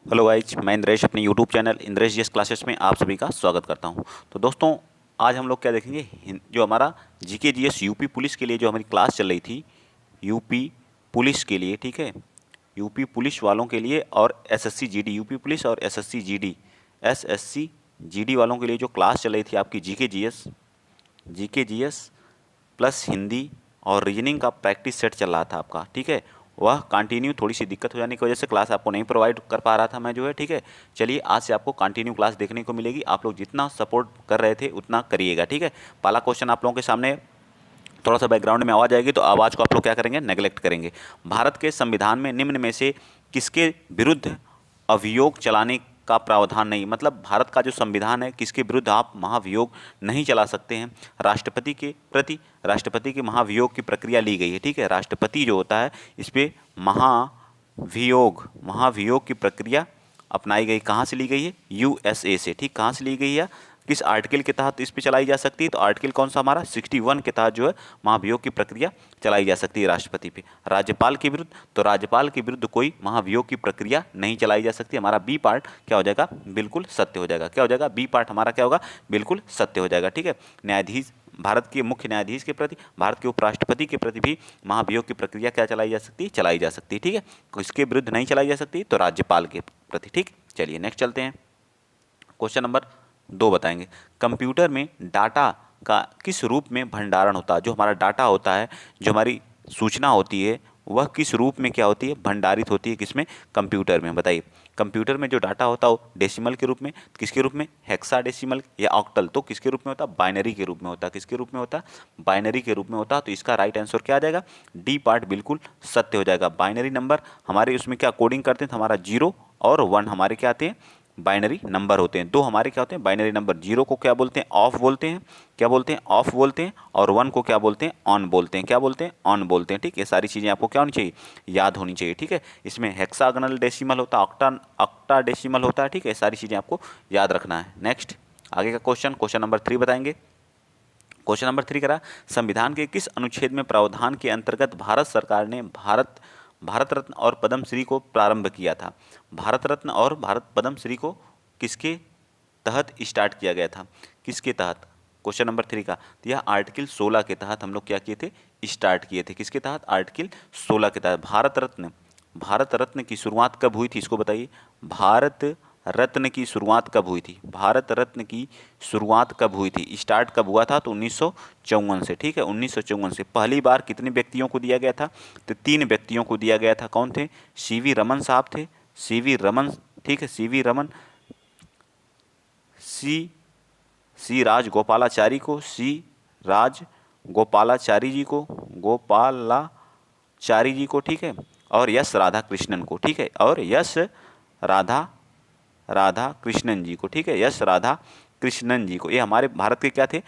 Hello guys, मैं इंद्रेश अपने YouTube channel Indresh GS classes में आप सभी का स्वागत करता हूं। तो दोस्तों, आज हम लोग क्या देखेंगे, जो हमारा जीके जीएस यूपी पुलिस के लिए जो हमारी क्लास चल रही थी, यूपी पुलिस के लिए, ठीक है, यूपी पुलिस वालों के लिए और एसएससी जीडी, यूपी पुलिस और एसएससी जीडी, एसएससी जीडी वालों के लिए जो क्लास चल रही थी आपकी जीके जीएस प्लस हिंदी और रीजनिंग का प्रैक्टिस सेट चल रहा था आपका, ठीक है। वह कंटिन्यू थोड़ी सी दिक्कत हो जाने की वजह से क्लास आपको नहीं प्रोवाइड कर पा रहा था मैं, जो है, ठीक है। चलिए, आज से आपको कंटिन्यू क्लास देखने को मिलेगी। आप लोग जितना सपोर्ट कर रहे थे उतना करिएगा, ठीक है। पहला क्वेश्चन आप लोगों के सामने, थोड़ा सा बैकग्राउंड में आवाज़ आएगी तो आवाज़ को आप लोग क्या करेंगे, नेगलेक्ट करेंगे। भारत के संविधान में निम्न में से किसके विरुद्ध अभियोग चलाने का प्रावधान नहीं, मतलब भारत का जो संविधान है किसके विरुद्ध आप महाभियोग नहीं चला सकते हैं। राष्ट्रपति के प्रति राष्ट्रपति के महाभियोग की प्रक्रिया ली गई है, ठीक है। राष्ट्रपति जो होता है इस पर महाभियोग महाभियोग की प्रक्रिया अपनाई गई। कहाँ से ली गई है? यूएसए से, ठीक। कहाँ से ली गई है? किस आर्टिकल के तहत इस पे चलाई जा सकती है? तो आर्टिकल कौन सा हमारा 61 के तहत जो है महाभियोग की प्रक्रिया चलाई जा सकती है राष्ट्रपति पे। राज्यपाल के विरुद्ध, तो राज्यपाल के विरुद्ध कोई महाभियोग की प्रक्रिया नहीं चलाई जा सकती। हमारा बी पार्ट क्या हो जाएगा? बिल्कुल सत्य हो जाएगा। क्या हो जाएगा? बी पार्ट हमारा क्या होगा? बिल्कुल सत्य हो जाएगा, ठीक है। न्यायाधीश, भारत के मुख्य न्यायाधीश के प्रति, भारत के उपराष्ट्रपति के प्रति भी महाभियोग की प्रक्रिया क्या चलाई जा सकती है? चलाई जा सकती है, ठीक है। किसके विरुद्ध नहीं चलाई जा सकती? तो राज्यपाल के प्रति, ठीक। चलिए नेक्स्ट चलते हैं। क्वेश्चन नंबर 2 बताएंगे, कंप्यूटर में डाटा का किस रूप में भंडारण होता है? जो हमारा डाटा होता है, जो हमारी सूचना होती है, वह किस रूप में क्या होती है? भंडारित होती है। किसमें? कंप्यूटर में। बताइए, कंप्यूटर में जो डाटा होता है वो डेसिमल के रूप में, किसके रूप में? हेक्साडेसिमल या ऑक्टल, तो किसके रूप में होता है? बाइनरी के रूप में होता है। किसके रूप में होता है? बाइनरी के रूप में होता है। तो इसका राइट आंसर क्या आ जाएगा? डी पार्ट बिल्कुल सत्य हो जाएगा। बाइनरी नंबर हमारे उसमें क्या कोडिंग करते हैं? तो हमारा 0 और 1 हमारे क्या आते हैं? बाइनरी नंबर होते हैं। दो हमारे क्या होते हैं? Binary number. 0 को क्या बोलते हैं? ऑफ बोलते हैं। क्या बोलते हैं? ऑफ बोलते हैं। और 1 को क्या बोलते हैं? ऑन बोलते हैं। क्या बोलते हैं? ऑन बोलते हैं, ठीक। ये सारी चीज़ें आपको क्या होनी चाहिए? याद होनी चाहिए, ठीक है। इसमें हेक्सागोनल डेसिमल होता है, ऑक्टा डेसिमल होता है, ठीक है। सारी चीज़ें आपको याद रखना है। नेक्स्ट आगे का क्वेश्चन नंबर 3 बताएंगे। क्वेश्चन नंबर 3 करा, संविधान के किस अनुच्छेद में प्रावधान के अंतर्गत भारत सरकार ने भारत रत्न और पद्मश्री को प्रारंभ किया था? भारत रत्न और भारत पद्मश्री को किसके तहत स्टार्ट किया गया था? किसके तहत? क्वेश्चन नंबर 3 का, तो यह आर्टिकल 16 के तहत हम लोग क्या किए थे? स्टार्ट किए थे। किसके तहत? आर्टिकल 16 के तहत। भारत रत्न की शुरुआत कब हुई थी? इसको बताइए। भारत रत्न की शुरुआत कब हुई थी? भारत रत्न की शुरुआत कब हुई थी? स्टार्ट कब हुआ था? तो 1954 से, ठीक है। 1954 से। पहली बार कितने व्यक्तियों को दिया गया था? तो 3 व्यक्तियों को दिया गया था। कौन थे? सीवी रमन साहब थे। सीवी रमन, ठीक है। सीवी रमन, सी सी राज गोपालाचारी को, सी राज गोपालाचारी जी को, गोपालाचारी जी को, ठीक है। और यस राधा कृष्णन को, ठीक है। और यस राधा राधा कृष्णन जी को, ठीक है। यस राधा कृष्णन जी को। ये हमारे भारत के क्या थे?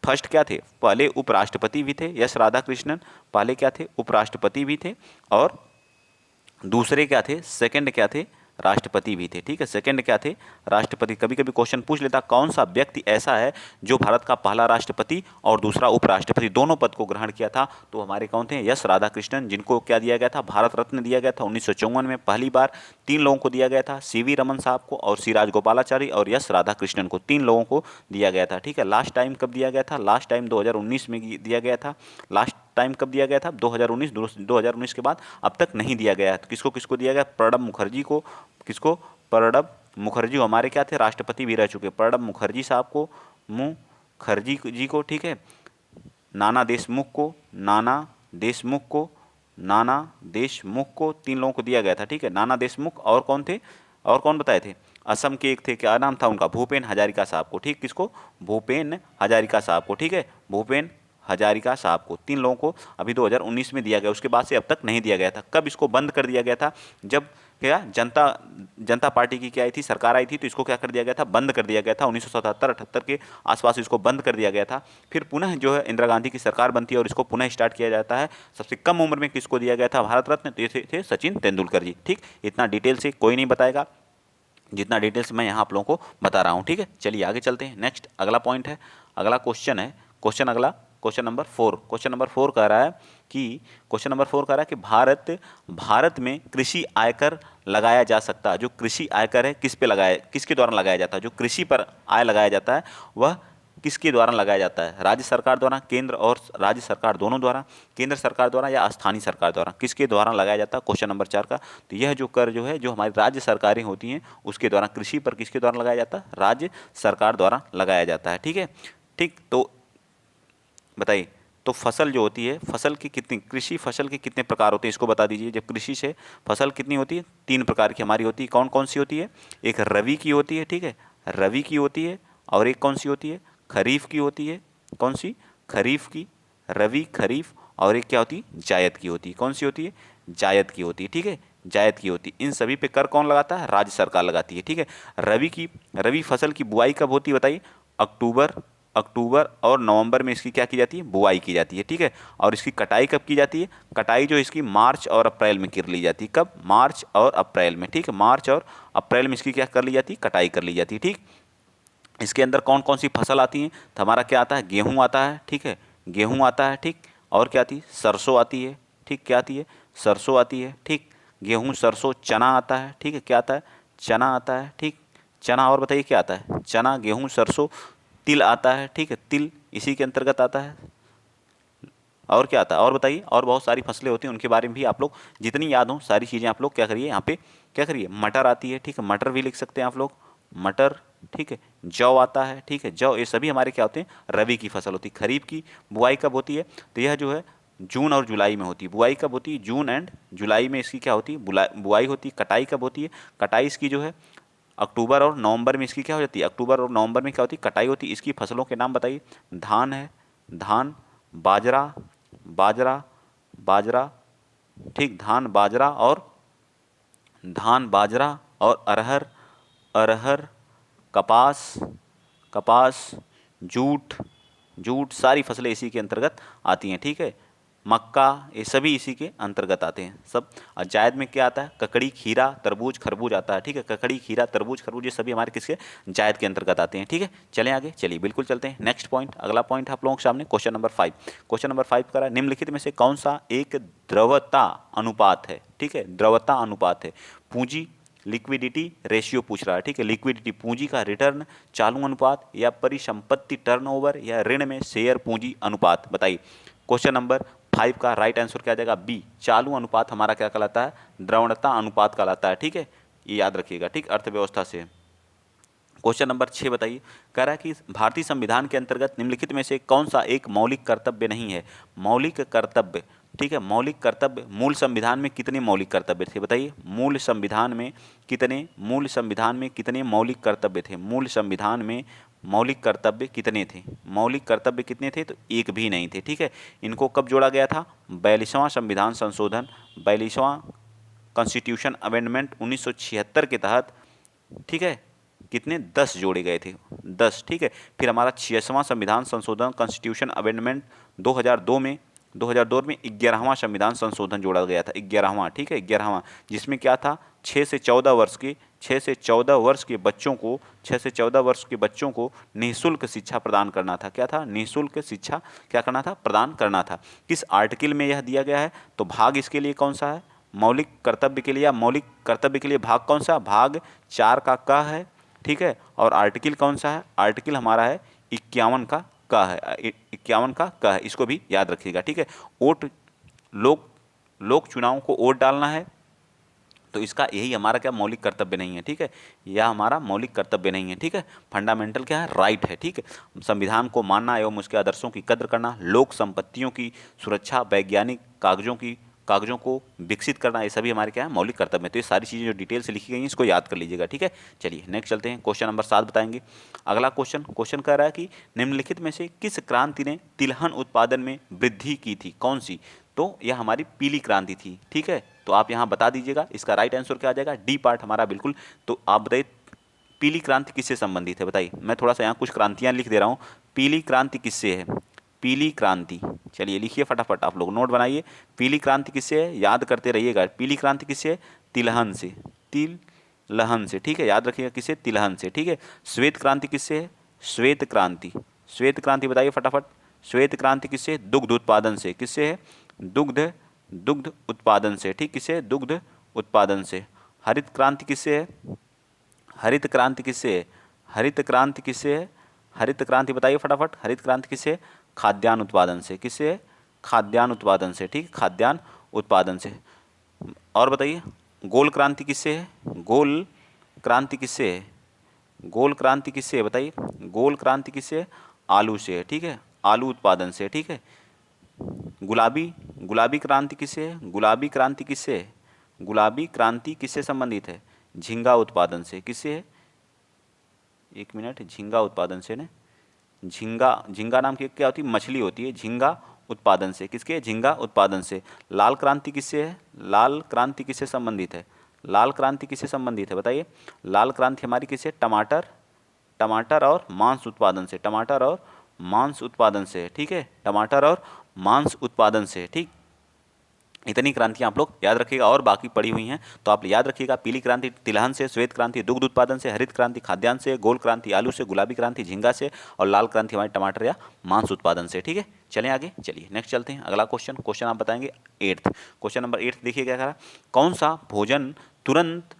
फर्स्ट क्या थे? पहले उपराष्ट्रपति भी थे। यस राधा कृष्णन पहले क्या थे? उपराष्ट्रपति भी थे। और दूसरे क्या थे? सेकंड क्या थे? राष्ट्रपति भी थे, ठीक है। सेकंड क्या थे? राष्ट्रपति। कभी कभी क्वेश्चन पूछ लेता कौन सा व्यक्ति ऐसा है जो भारत का पहला राष्ट्रपति और दूसरा उपराष्ट्रपति दोनों पद को ग्रहण किया था? तो हमारे कौन थे? यस राधा कृष्णन, जिनको क्या दिया गया था? भारत रत्न दिया गया था 1954 में पहली बार। 3 लोगों को दिया गया था, सीवी रमन साहब को और सी राज गोपालाचारी और यस राधा कृष्णन को, 3 लोगों को दिया गया था, ठीक है। लास्ट टाइम कब दिया गया था? लास्ट टाइम 2019 में दिया गया था। लास्ट टाइम कब दिया गया था? 2019 के बाद अब तक नहीं दिया गया है। तो किसको किसको दिया गया? प्रणब मुखर्जी को। किसको? प्रणब मुखर्जी हमारे क्या थे? राष्ट्रपति भी रह चुके। प्रणब मुखर्जी साहब को, मुखर्जी जी को, ठीक है। नाना देशमुख को, नाना देशमुख को 3 लोगों को दिया गया था, ठीक है। नाना देशमुख और कौन थे? और कौन बताए थे? असम के एक थे, क्या नाम था उनका? भूपेन हजारिका साहब को, ठीक। किसको? भूपेन हजारिका साहब को, ठीक है। भूपेन हजारिका साहब को। 3 लोगों को अभी 2019 में दिया गया, उसके बाद से अब तक नहीं दिया गया था। कब इसको बंद कर दिया गया था? जब क्या जनता पार्टी की क्या आई थी? सरकार आई थी, तो इसको क्या कर दिया गया था? बंद कर दिया गया था। 1977-78 के आसपास इसको बंद कर दिया गया था। फिर पुनः जो है इंदिरा गांधी की सरकार बनती है और इसको पुनः स्टार्ट किया जाता है। सबसे कम उम्र में किसको दिया गया था भारत रत्न? तो ये थे सचिन तेंदुलकर जी, ठीक। इतना डिटेल से कोई नहीं बताएगा जितना डिटेल्स मैं यहाँ आप लोगों को बता रहा हूँ, ठीक है। चलिए आगे चलते हैं। नेक्स्ट अगला पॉइंट है, अगला क्वेश्चन है। क्वेश्चन अगला क्वेश्चन नंबर 4 कह रहा है कि भारत में कृषि आयकर लगाया जा सकता है। जो कृषि आयकर है किसके द्वारा लगाया जाता है? जो कृषि पर आय लगाया जाता है वह किसके द्वारा लगाया जाता है? राज्य सरकार द्वारा, केंद्र और राज्य सरकार दोनों द्वारा, केंद्र सरकार द्वारा या स्थानीय सरकार द्वारा, किसके द्वारा लगाया जाता है? क्वेश्चन नंबर 4 का। तो यह जो कर जो है जो हमारी राज्य सरकारें होती हैं उसके द्वारा कृषि पर किसके द्वारा लगाया जाता है? राज्य सरकार द्वारा लगाया जाता है। ठीक है, ठीक। तो बताइए, तो फसल जो होती है, कृषि फसल के कितने प्रकार होते हैं इसको बता दीजिए। जब कृषि से फसल कितनी होती है? 3 प्रकार की हमारी होती है। कौन कौन सी होती है? एक रबी की होती है, ठीक है, रबी की होती है। और एक कौन सी होती है? खरीफ की होती है। कौन सी? खरीफ की, रबी, खरीफ। और एक क्या होती है? जायद की होती है। कौन सी होती है? जायद की होती है, ठीक है, जायद की होती है। इन सभी पे कर कौन लगाता है? राज्य सरकार लगाती है, ठीक है। रबी फसल की बुआई कब होती है बताइए? अक्टूबर और नवंबर में इसकी क्या की जाती है? बुआई की जाती है, ठीक है। और इसकी कटाई कब की जाती है? कटाई जो इसकी मार्च और अप्रैल में कर ली जाती है। कब? मार्च और अप्रैल में, ठीक है, मार्च और अप्रैल में इसकी क्या कर ली जाती है? कटाई कर ली जाती है, ठीक। इसके अंदर कौन कौन सी फसल आती है? तो हमारा क्या आता है? गेहूँ आता है, ठीक है, गेहूँ आता है, ठीक। और क्या आती है? सरसों आती है, ठीक। क्या आती है? सरसों आती है, ठीक। गेहूँ, सरसों, चना आता है, ठीक है। क्या आता है? चना आता है, ठीक। चना, और बताइए क्या आता है? चना, गेहूँ, सरसों, तिल आता है, ठीक है, तिल इसी के अंतर्गत आता है। और क्या आता है? और बताइए। और बहुत सारी फसलें होती हैं उनके बारे में भी आप लोग जितनी याद हो सारी चीज़ें आप लोग क्या करिए, यहाँ पे क्या करिए, मटर आती है, ठीक है, मटर भी लिख सकते हैं आप लोग, मटर, ठीक है। जौ आता है, ठीक है, जौ। ये सभी हमारे क्या होते हैं? रबी की फसल होती है। खरीफ की बुआई कब होती है? तो यह जो है जून और जुलाई में होती है। बुआई कब होती है? जून एंड जुलाई में इसकी क्या होती है? बुआई होती है। कटाई कब होती है? कटाई इसकी जो है अक्टूबर और नवंबर में इसकी क्या हो जाती है? अक्टूबर और नवंबर में क्या होती है? कटाई होती है। इसकी फसलों के नाम बताइए। धान है, धान, बाजरा, बाजरा, बाजरा, ठीक, धान, बाजरा और अरहर, अरहर, कपास, कपास, जूट, जूट, सारी फसलें इसी के अंतर्गत आती हैं, ठीक है। मक्का, ये सभी इसी के अंतर्गत आते हैं सब। और जायद में क्या आता है? ककड़ी, खीरा, तरबूज, खरबूज आता है, ठीक है। ककड़ी, खीरा, तरबूज, खरबूज, ये सभी हमारे किसके? जायद के अंतर्गत आते हैं, ठीक है। चलें आगे, चलिए बिल्कुल चलते हैं। नेक्स्ट पॉइंट, अगला पॉइंट आप लोगों के सामने क्वेश्चन नंबर 5। क्वेश्चन नंबर 5 करा निम्नलिखित में से कौन सा एक द्रव्यता अनुपात है? ठीक है, द्रव्यता अनुपात है। पूंजी, लिक्विडिटी रेशियो पूछ रहा है, ठीक है। लिक्विडिटी पूंजी का रिटर्न चालू अनुपात, या परिसंपत्ति टर्नओवर, या ऋण में शेयर पूंजी अनुपात, बताइए। क्वेश्चन नंबर 5 का राइट आंसर क्या आ जाएगा? बी, चालू अनुपात हमारा क्या कहलाता है? द्रव्यता अनुपात कहलाता है, ठीक है, ये याद रखिएगा, ठीक। अर्थव्यवस्था से क्वेश्चन नंबर 6 बताइए। कह रहा है कि भारतीय संविधान के अंतर्गत निम्नलिखित में से कौन सा एक मौलिक कर्तव्य नहीं है? मौलिक कर्तव्य, ठीक है, मौलिक कर्तव्य। मूल संविधान में कितने मौलिक कर्तव्य थे बताइए? मूल संविधान में कितने मौलिक कर्तव्य थे? मूल संविधान में मौलिक कर्तव्य कितने थे? मौलिक कर्तव्य कितने थे? तो एक भी नहीं थे, ठीक है। इनको कब जोड़ा गया था? 42वां संविधान संशोधन, 42वां कॉन्स्टिट्यूशन अमेंडमेंट 1976 के तहत, ठीक है। कितने? 10 जोड़े गए थे, 10, ठीक है। फिर हमारा 86वां संविधान संशोधन कॉन्स्टिट्यूशन अमेंडमेंट 2002 में 11वां संविधान संशोधन जोड़ा गया था, 11वां, ठीक है, 11वां, जिसमें क्या था? 6 से 14 वर्ष के बच्चों को निःशुल्क शिक्षा प्रदान करना था। क्या था? निःशुल्क शिक्षा क्या करना था? प्रदान करना था। किस आर्टिकल में यह दिया गया है? तो भाग इसके लिए कौन सा है? मौलिक कर्तव्य के लिए, या मौलिक कर्तव्य के लिए भाग कौन सा? भाग 4 का क है, ठीक है। और आर्टिकल कौन सा है? आर्टिकल हमारा है 51 का क है, 51 का क है, इसको भी याद रखिएगा, ठीक है। वोट, लोक चुनाव को वोट डालना है, तो इसका यही हमारा क्या? मौलिक कर्तव्य नहीं है, ठीक है, यह हमारा मौलिक कर्तव्य नहीं है, ठीक है। फंडामेंटल क्या है? राइट है, ठीक है। संविधान को मानना एवं उसके आदर्शों की कद्र करना, लोक संपत्तियों की सुरक्षा, वैज्ञानिक कागजों को विकसित करना, ये सभी हमारे क्या है? मौलिक कर्तव्य है। तो ये सारी चीज़ें जो डिटेल से लिखी गई हैं इसको याद कर लीजिएगा, ठीक है। चलिए नेक्स्ट चलते हैं, क्वेश्चन नंबर 7 बताएंगे। अगला क्वेश्चन कह रहा है कि निम्नलिखित में से किस क्रांति ने तिलहन उत्पादन में वृद्धि की थी? कौन सी? तो यह हमारी पीली क्रांति थी, ठीक है। तो आप यहाँ बता दीजिएगा, इसका राइट आंसर क्या आ जाएगा? डी पार्ट हमारा बिल्कुल। तो आप बताइए पीली क्रांति किससे संबंधित है? बताइए, मैं थोड़ा सा यहाँ कुछ क्रांतियाँ लिख दे रहा हूँ। पीली क्रांति किससे है? पीली क्रांति, चलिए लिखिए फटाफट, आप लोग नोट बनाइए। पीली क्रांति किससे है? याद करते रहिएगा। पीली क्रांति किससे है? तिलहन से, तिलहन से, ठीक है, याद रखिएगा किससे? तिलहन से, ठीक है। श्वेत क्रांति किससे है? श्वेत क्रांति, श्वेत क्रांति बताइए फटाफट। श्वेत क्रांति किससे? दुग्ध उत्पादन से। किससे है? दुग्ध उत्पादन से, ठीक, किससे? दुग्ध उत्पादन से। हरित क्रांति किससे है? हरित क्रांति किससे है? हरित क्रांति किससे है? हरित क्रांति बताइए फटाफट। हरित क्रांति किससे है? खाद्यान्न उत्पादन से। किससे है? खाद्यान्न उत्पादन से, ठीक, खाद्यान्न उत्पादन से। और बताइए गोल क्रांति किससे है? गोल क्रांति किससे है? गोल क्रांति किससे है बताइए? गोल क्रांति किससे है? आलू से है, ठीक है, आलू उत्पादन से, ठीक है। गुलाबी क्रांति किससे है? गुलाबी क्रांति किससे है? गुलाबी क्रांति किससे संबंधित है? झींगा उत्पादन से। किससे है? एक मिनट, झींगा उत्पादन से ना। झींगा नाम की क्या होती है? मछली होती है। झींगा उत्पादन से। किसके? झींगा उत्पादन से। लाल क्रांति किससे है? लाल क्रांति किससे संबंधित है? लाल क्रांति किससे संबंधित है बताइए? लाल क्रांति हमारी किससे? टमाटर और मांस उत्पादन से। टमाटर और मांस उत्पादन से, ठीक है, टमाटर और मांस उत्पादन से, ठीक। इतनी क्रांतियां आप लोग याद रखिएगा, और बाकी पड़ी हुई हैं तो आप याद रखिएगा। पीली क्रांति तिलहन से, श्वेत क्रांति दुग्ध उत्पादन से, हरित क्रांति खाद्यान्न से, गोल क्रांति आलू से, गुलाबी क्रांति झींगा से, और लाल क्रांति हमारे टमाटर या मांस उत्पादन से, ठीक है। चलें आगे, चलिए नेक्स्ट चलते हैं। अगला क्वेश्चन आप बताएंगे 8th क्वेश्चन नंबर 8 देखिए क्या करा। कौन सा भोजन तुरंत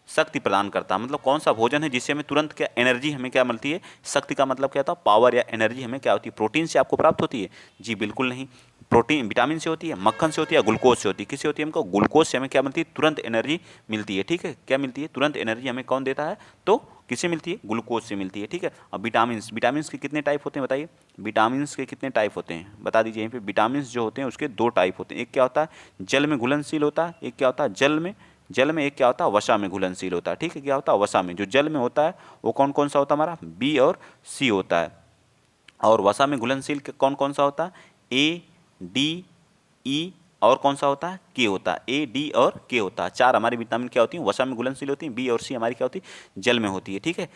शक्ति प्रदान करता है? मतलब कौन सा भोजन है जिससे हमें तुरंत क्या एनर्जी हमें क्या मिलती है? शक्ति का मतलब क्या होता है? पावर या एनर्जी हमें क्या होती है? प्रोटीन से आपको प्राप्त होती है? जी बिल्कुल नहीं। प्रोटीन विटामिन से होती है, मक्खन से होती है, ग्लूकोज से होती है। किससे होती है? हमको ग्लूकोज से हमें क्या मिलती है? तुरंत एनर्जी मिलती है, ठीक है। क्या मिलती है? तुरंत एनर्जी हमें कौन देता है? तो किससे मिलती है? ग्लूकोज से मिलती है, ठीक है। अब विटामिन के कितने टाइप होते हैं बताइए? विटामिन के कितने टाइप होते हैं बता दीजिए यहीं पे। विटामिन जो होते हैं उसके 2 टाइप होते हैं। एक क्या होता है? जल में घुलनशील होता है। एक क्या होता है? जल में। एक क्या होता है? वसा में घुलनशील होता है, ठीक है। क्या होता है? वसा में। जो जल में होता है वो कौन कौन सा होता है हमारा? बी और सी होता है। और वसा में घुलनशील कौन कौन सा होता है? ए, डी, ई, और कौन सा होता है? के होता है। ए, डी और के होता है। 4 हमारी विटामिन क्या होती हैं? वसा में घुलनशील होती हैं। बी और सी हमारी क्या होती है? जल में होती है, ठीक है।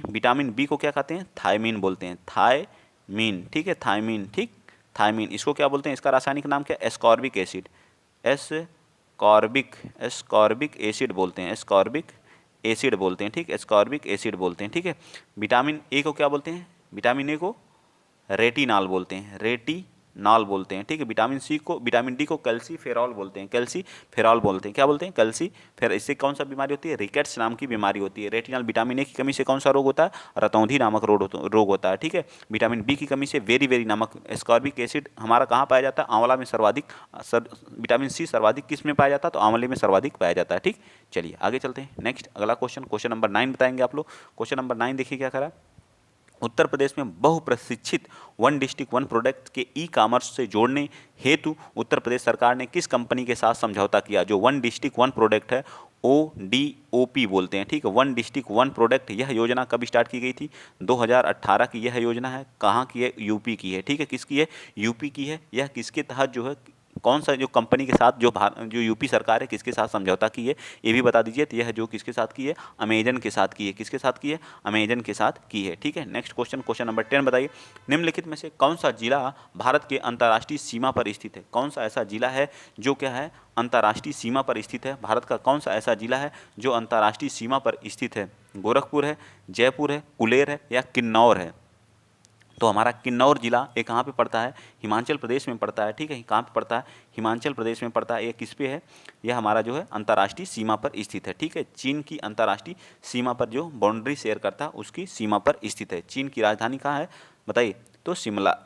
विटामिन बी को क्या कहते हैं? थायमीन बोलते हैं। थायमीन, ठीक है, थायमीन, ठीक, थायमीन। इसको क्या बोलते हैं? इसका रासायनिक नाम क्या है? Ascorbic acid. एस्कॉर्बिक एसिड बोलते हैं। एस्कॉर्बिक एसिड बोलते हैं, ठीक, एस्कॉर्बिक एसिड बोलते हैं, ठीक है। विटामिन ए को क्या बोलते हैं? विटामिन ए को रेटिनॉल बोलते हैं। रेटिनॉल बोलते हैं, ठीक है। विटामिन डी को कैल्सीफेरॉल बोलते हैं। कैल्सीफेरॉल बोलते हैं। क्या बोलते हैं? कैल्सीफेर। इससे कौन सा बीमारी होती है? रिकेट्स नाम की बीमारी होती है। रेटिनॉल विटामिन ए की कमी से कौन सा रोग होता है? रतौंधी नामक रोग होता है, ठीक है। विटामिन बी की कमी से वेरी नामक एस्कॉर्बिक एसिड हमारा कहाँ पाया जाता है? आंवला में सर्वाधिक। विटामिन सी सर्वाधिक किस में पाया जाता है? तो आंवले में सर्वाधिक पाया जाता है, ठीक। चलिए आगे चलते हैं। नेक्स्ट अगला क्वेश्चन नंबर 9 बताएंगे आप लोग। क्वेश्चन नंबर 9 देखिए क्या करा। उत्तर प्रदेश में बहुप्रशिक्षित वन डिस्ट्रिक्ट वन प्रोडक्ट के ई कॉमर्स से जोड़ने हेतु उत्तर प्रदेश सरकार ने किस कंपनी के साथ समझौता किया? जो वन डिस्ट्रिक्ट वन प्रोडक्ट है, ODOP बोलते हैं, ठीक है, वन डिस्ट्रिक्ट वन प्रोडक्ट। यह योजना कब स्टार्ट की गई थी? 2018 की यह योजना है। कहाँ की है? यूपी की है, ठीक है। किसकी है? यूपी की है। यह किसके तहत जो है, कौन सा जो कंपनी के साथ जो यूपी सरकार है किसके साथ समझौता की है ये भी बता दीजिए। तो यह जो किसके साथ की है? अमेजन के साथ की है। किसके साथ की है? अमेजन के साथ की है, ठीक है। नेक्स्ट क्वेश्चन नंबर 10 बताइए। निम्नलिखित में से कौन सा जिला भारत के अंतर्राष्ट्रीय सीमा पर स्थित है? कौन सा ऐसा जिला है जो क्या है? अंतर्राष्ट्रीय सीमा पर स्थित है। भारत का कौन सा ऐसा जिला है जो अंतर्राष्ट्रीय सीमा पर स्थित है? गोरखपुर है, जयपुर है, कुलेर है, या किन्नौर है? तो हमारा किन्नौर जिला ये कहाँ पे पड़ता है? हिमाचल प्रदेश में पड़ता है, ठीक है। कहाँ पे पड़ता है? हिमाचल प्रदेश में पड़ता है। ये किस पे है? यह हमारा जो है अंतर्राष्ट्रीय सीमा पर स्थित है, ठीक है। चीन की अंतर्राष्ट्रीय सीमा पर जो बाउंड्री शेयर करता है उसकी सीमा पर स्थित है। चीन की राजधानी कहाँ है बताइए? तो शिमला।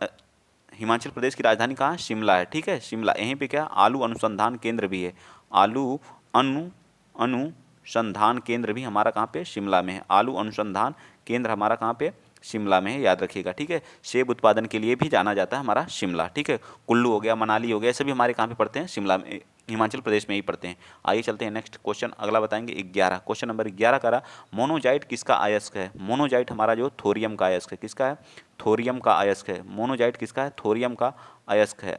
हिमाचल प्रदेश की राजधानी कहाँ है? शिमला है, ठीक है, शिमला। यहीं पे क्या आलू अनुसंधान केंद्र भी है। आलू अनुसंधान केंद्र भी हमारा कहाँ पे? शिमला में है। आलू अनुसंधान केंद्र हमारा कहाँ पे? शिमला में है, याद रखिएगा, ठीक है। सेब उत्पादन के लिए भी जाना जाता है हमारा शिमला, ठीक है। कुल्लू हो गया, मनाली हो गया, सभी हमारे कहाँ पे पड़ते हैं? शिमला में, हिमाचल प्रदेश में ही पड़ते हैं। आइए चलते हैं नेक्स्ट क्वेश्चन अगला बताएंगे 11। क्वेश्चन नंबर 11 करा। मोनोजाइट किसका अयस्क है? मोनोजाइट हमारा जो थोरियम का अयस्क है। किसका है? थोरियम का अयस्क है। मोनोजाइट किसका है? थोरियम का अयस्क है।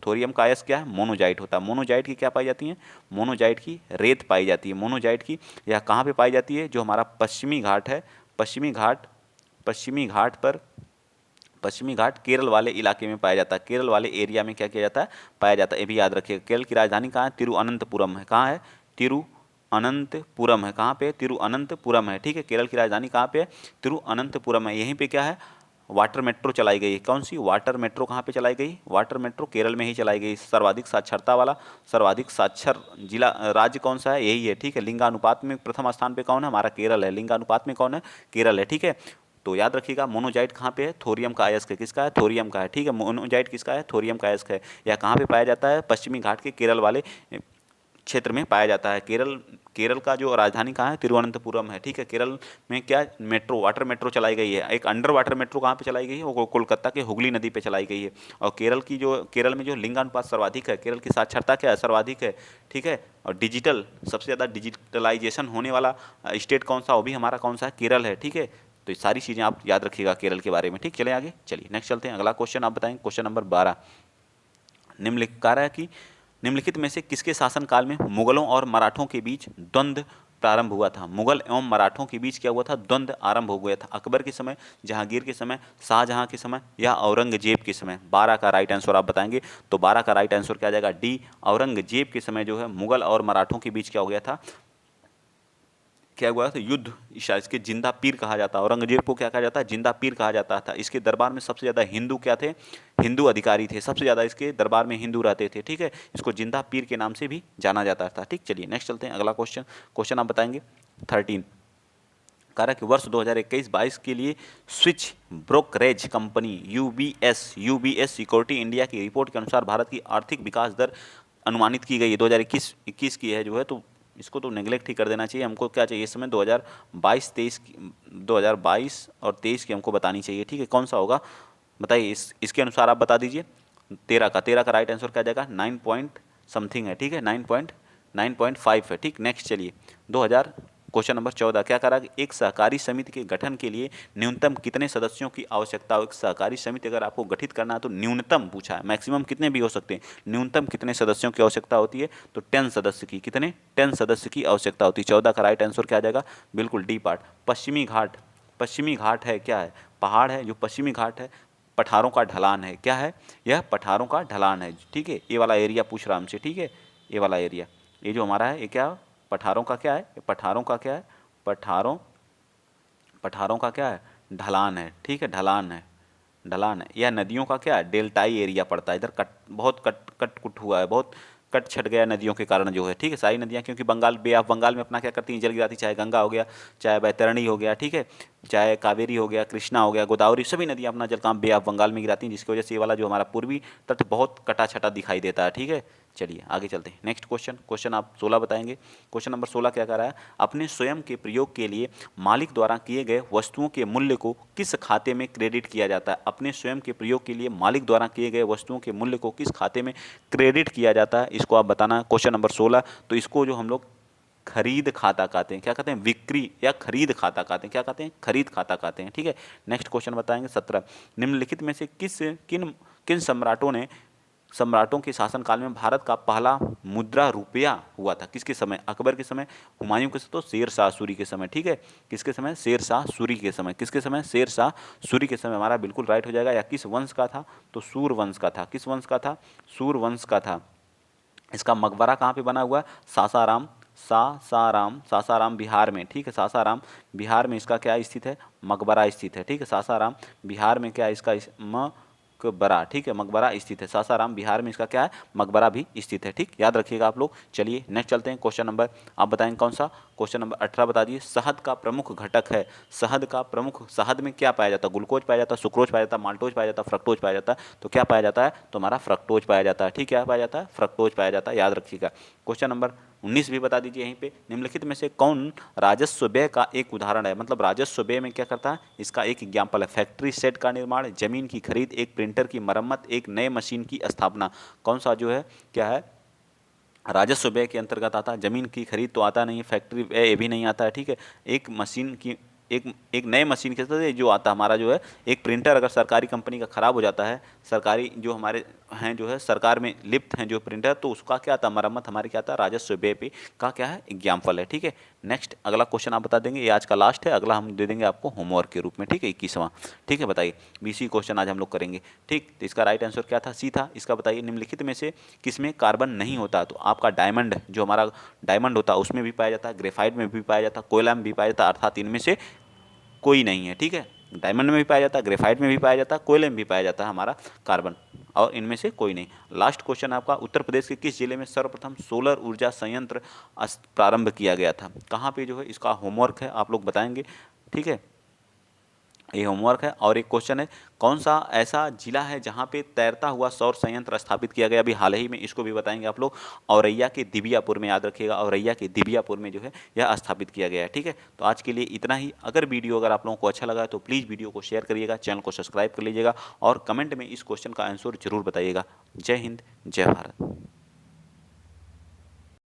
थोरियम का अयस्क क्या है? मोनोजाइट होता है। मोनोजाइट की क्या पाई जाती है? मोनोजाइट की रेत पाई जाती है। मोनोजाइट की यह कहाँ पे पाई जाती है? जो हमारा पश्चिमी घाट है, पश्चिमी घाट केरल वाले इलाके में पाया जाता है। केरल वाले एरिया में क्या किया जाता है? पाया जाता है। ये भी याद रखिएगा। केरल की राजधानी कहाँ है? तिरुअनंतपुरम है। कहाँ है? तिरुअनंतपुरम है। कहाँ पे? तिरुअनंतपुरम है, ठीक है। केरल की राजधानी कहाँ पे है? तिरुअनंतपुरम है। यहीं पे क्या है? वाटर मेट्रो चलाई गई है। कौन सी वाटर मेट्रो कहाँ पे चलाई गई? वाटर मेट्रो केरल में ही चलाई गई। सर्वाधिक साक्षरता वाला, सर्वाधिक साक्षर जिला राज्य कौन सा है? यही है, ठीक है। लिंगानुपात में प्रथम स्थान पे कौन है? हमारा केरल है। लिंगानुपात में कौन है? केरल है, ठीक है। तो याद रखिएगा, मोनोजाइट कहाँ पे है? थोरियम का अयस्क है। किसका है? थोरियम का है, ठीक है। मोनोजाइट किसका है? थोरियम का अयस्क है। या कहाँ पे पाया जाता है? पश्चिमी घाट के केरल वाले क्षेत्र में पाया जाता है। केरल का जो राजधानी कहाँ है? तिरुवनंतपुरम है, ठीक है। केरल में क्या मेट्रो, वाटर मेट्रो चलाई गई है। एक अंडर वाटर मेट्रो कहाँ पे चलाई गई है? वो कोलकाता के हुगली नदी पे चलाई गई है। और केरल में जो लिंगानुपात सर्वाधिक है, केरल की साक्षरता क्या है? सर्वाधिक है, ठीक है। और डिजिटल, सबसे ज़्यादा डिजिटलाइजेशन होने वाला स्टेट कौन सा? वो भी हमारा कौन सा है? केरल है, ठीक है। तो ये सारी चीज़ें आप याद रखिएगा केरल के बारे में, ठीक। चले आगे, चलिए नेक्स्ट चलते हैं। अगला क्वेश्चन आप बताएंगे, क्वेश्चन नंबर 12। निम्नलिखित कह रहा है कि निम्नलिखित में से किसके शासनकाल में मुगलों और मराठों के बीच द्वंद्व प्रारंभ हुआ था? मुगल एवं मराठों के बीच क्या हुआ था? द्वंद्व आरंभ हो गया था। अकबर के समय, जहांगीर के समय, शाहजहां के समय या औरंगजेब के समय? 12 का राइट आंसर आप बताएंगे। तो 12 का राइट आंसर क्या आ जाएगा? डी, औरंगजेब के समय जो है मुगल और मराठों के बीच क्या हो गया था? क्या हुआ था? युद्ध। इसके जिंदा पीर कहा जाता है। औरंगजेब को क्या कहा जाता है? जिंदा पीर कहा जाता था। इसके दरबार में सबसे ज़्यादा हिंदू क्या थे? हिंदू अधिकारी थे। सबसे ज़्यादा इसके दरबार में हिंदू रहते थे, ठीक है। इसको जिंदा पीर के नाम से भी जाना जाता था, ठीक। चलिए नेक्स्ट चलते हैं। अगला क्वेश्चन, क्वेश्चन आप बताएंगे 13। कह रहा है कि वर्ष 2021-22 के लिए switch brokerage company UBS security India की रिपोर्ट के अनुसार भारत की आर्थिक विकास दर अनुमानित की गई है। 2021 की है जो है, तो इसको तो नेगलेक्ट ही कर देना चाहिए। हमको क्या चाहिए इस समय? 2022-23 की, 2022 और 23 की हमको बतानी चाहिए, ठीक है। कौन सा होगा बताइए? इसके अनुसार आप बता दीजिए। 13 का राइट आंसर क्या जाएगा? 9 पॉइंट समथिंग है, ठीक है। 9.5 है, ठीक। नेक्स्ट चलिए, 2000 क्वेश्चन नंबर 14 क्या करा कि एक सहकारी समिति के गठन के लिए न्यूनतम कितने सदस्यों की आवश्यकता हो? एक सहकारी समिति अगर आपको गठित करना है तो न्यूनतम पूछा है, मैक्सिमम कितने भी हो सकते हैं। न्यूनतम कितने सदस्यों की आवश्यकता होती है? तो 10 सदस्य की। कितने? 10 सदस्य की आवश्यकता होती है। 14 का राइट आंसर क्या आ जाएगा? बिल्कुल डी पार्ट। पश्चिमी घाट, पश्चिमी घाट है क्या है? पहाड़ है। जो पश्चिमी घाट है पठारों का ढलान है। क्या है? यह पठारों का ढलान है, ठीक है। ये वाला एरिया पूछ रहा हमसे, ठीक है। ये वाला एरिया, ये जो हमारा है, ये क्या पठारों का क्या है? पठारों का क्या है? पठारों का क्या है? ढलान है, ठीक है। ढलान है, ढलान है। यह नदियों का क्या है? डेल्टाई एरिया पड़ता है। इधर बहुत कट कुट हुआ है, बहुत कट छट गया नदियों के कारण जो है, ठीक है। सारी नदियाँ, क्योंकि बे ऑफ बंगाल में अपना क्या करती हैं? जल गिराती। चाहे गंगा हो गया, चाहे बैतरणी हो गया, ठीक है, चाहे कावेरी हो गया, कृष्णा हो गया, गोदावरी, सभी नदियाँ अपना जल काम बे ऑफ बंगाल में गिराती हैं, जिसकी वजह से ये वाला जो हमारा पूर्वी तट बहुत कटा छटा दिखाई देता है, ठीक है। चलिए आगे चलते हैं। नेक्स्ट क्वेश्चन, क्वेश्चन आप 16 बताएंगे। क्वेश्चन नंबर 16 क्या कर रहा है? अपने स्वयं के प्रयोग के लिए मालिक द्वारा किए गए वस्तुओं के मूल्य को किस खाते में क्रेडिट किया जाता है? अपने स्वयं के प्रयोग के लिए मालिक द्वारा किए गए वस्तुओं के मूल्य को किस खाते में क्रेडिट किया जाता है? इसको आप बताना। Question number 16। तो इसको जो हम लोग खरीद खाता कहते हैं। क्या कहते हैं? बिक्री या खरीद खाता कहते हैं। क्या कहते हैं? खरीद खाता कहते हैं, ठीक है। नेक्स्ट क्वेश्चन बताएंगे 17। निम्नलिखित में से किन किन सम्राटों के शासनकाल में भारत का पहला मुद्रा रुपया हुआ था? किसके समय? अकबर के समय, हुमायूं के समय, तो शेर शाह सूरी के समय, ठीक है। किसके समय? शेर शाह सूरी के समय। किसके समय? शेर शाह सूरी के समय हमारा बिल्कुल राइट हो जाएगा। या किस वंश का था? तो सूर वंश का था। किस वंश का था? सूर वंश का था। इसका मकबरा कहाँ पे बना हुआ है? सासाराम बिहार में, ठीक है। सासाराम बिहार में इसका क्या स्थित है? मकबरा स्थित है, ठीक है। सासाराम बिहार में क्या इसका मकबरा, ठीक है, मकबरा स्थित है। सासाराम बिहार में इसका क्या है? मकबरा भी स्थित है, ठीक। याद रखिएगा आप लोग। चलिए नेक्स्ट चलते हैं। क्वेश्चन नंबर आप बताएंगे कौन सा? क्वेश्चन नंबर 18 बता दीजिए। शहद का प्रमुख घटक है। शहद में क्या पाया जाता है? ग्लूकोज पाया जाता है, सुक्रोज पाया जाता है, माल्टोज पाया जाता है, फ्रक्टोज पाया जाता है। तो क्या पाया जाता है? तो हमारा फ्रक्टोज पाया जाता है, ठीक। क्या पाया जाता है? फ्रक्टोज पाया जाता है, याद रखिएगा। क्वेश्चन नंबर 19 भी बता दीजिए यहीं पे। निम्नलिखित में से कौन राजस्व व्यय का एक उदाहरण है? मतलब राजस्व व्यय में क्या करता है? इसका एक एग्जाम्पल है। फैक्ट्री सेट का निर्माण, जमीन की खरीद, एक प्रिंटर की मरम्मत, एक नए मशीन की स्थापना। कौन सा जो है क्या है राजस्व व्यय के अंतर्गत आता है? जमीन की खरीद तो आता नहीं है, फैक्ट्री व्यय ये भी नहीं आता है, ठीक है। एक मशीन की एक नए मशीन के साथ जो आता है हमारा जो है एक प्रिंटर, अगर सरकारी कंपनी का ख़राब हो जाता है, सरकारी जो हमारे हैं जो है सरकार में लिप्त हैं जो प्रिंटर, तो उसका क्या आता है? मरम्मत हमारी क्या आता है? राजस्व व्यय पे का क्या है? एग्जाम्पल है, ठीक है। नेक्स्ट अगला क्वेश्चन आप बता देंगे। ये आज का लास्ट है, अगला हम दे देंगे आपको होमवर्क के रूप में, ठीक है। 21वां, ठीक है। बताइए 20 क्वेश्चन आज हम लोग करेंगे, ठीक। तो इसका राइट आंसर क्या था? सी था। इसका बताइए निम्नलिखित में से किसमें कार्बन नहीं होता? तो आपका डायमंड, जो हमारा डायमंड होता है उसमें भी पाया जाता है, ग्रेफाइट में भी पाया जाता है, कोयला में भी पाया जाता है, अर्थात इनमें से कोई नहीं है, ठीक है। डायमंड में भी पाया जाता है, ग्रेफाइट में भी पाया जाता है, कोयले में भी पाया जाता है हमारा कार्बन, और इनमें से कोई नहीं। लास्ट क्वेश्चन आपका, उत्तर प्रदेश के किस जिले में सर्वप्रथम सोलर ऊर्जा संयंत्र प्रारंभ किया गया था? कहाँ पे जो है इसका होमवर्क है, आप लोग बताएंगे, ठीक है, ये होमवर्क है। और एक क्वेश्चन है, कौन सा ऐसा जिला है जहाँ पे तैरता हुआ सौर संयंत्र स्थापित किया गया अभी हाल ही में, इसको भी बताएंगे आप लोग। औरैया के दिबियापुर में, याद रखिएगा, औरैया के दिबियापुर में जो है यह स्थापित किया गया है, ठीक है। तो आज के लिए इतना ही। अगर वीडियो अगर आप लोगों को अच्छा लगा है तो प्लीज़ वीडियो को शेयर करिएगा, चैनल को सब्सक्राइब कर लीजिएगा और कमेंट में इस क्वेश्चन का आंसर जरूर बताइएगा। जय हिंद, जय भारत।